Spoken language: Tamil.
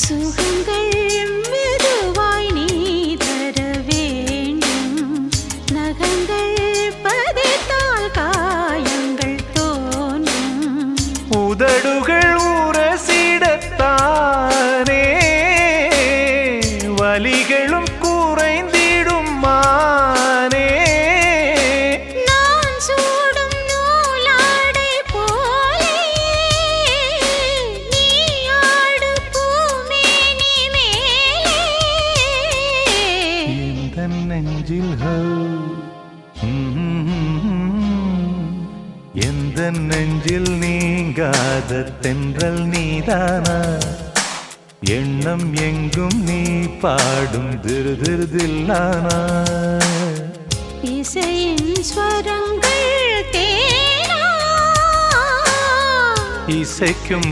சுகங்கள் மெதுவாய் நீ தர வேண்டும். நகங்கள் பதித்தால் காயங்கள் தோன்றும். உதடுகள் உரசிடத்தானே வலிகளும் குறைந்திடும் மானே. நான் சூடும் நூலாடை போலே நீ ஆடு பூமேனி மேலே. எந்தன் நெஞ்சில் எந்தன் நெஞ்சில் நீங்காத தென்றல் நீதானா. எண்ணம் எங்கும் நீ பாடும் திருதிருதில்லானா. இசையின் ஸ்வரங்கள் தேனா இசைக்கும்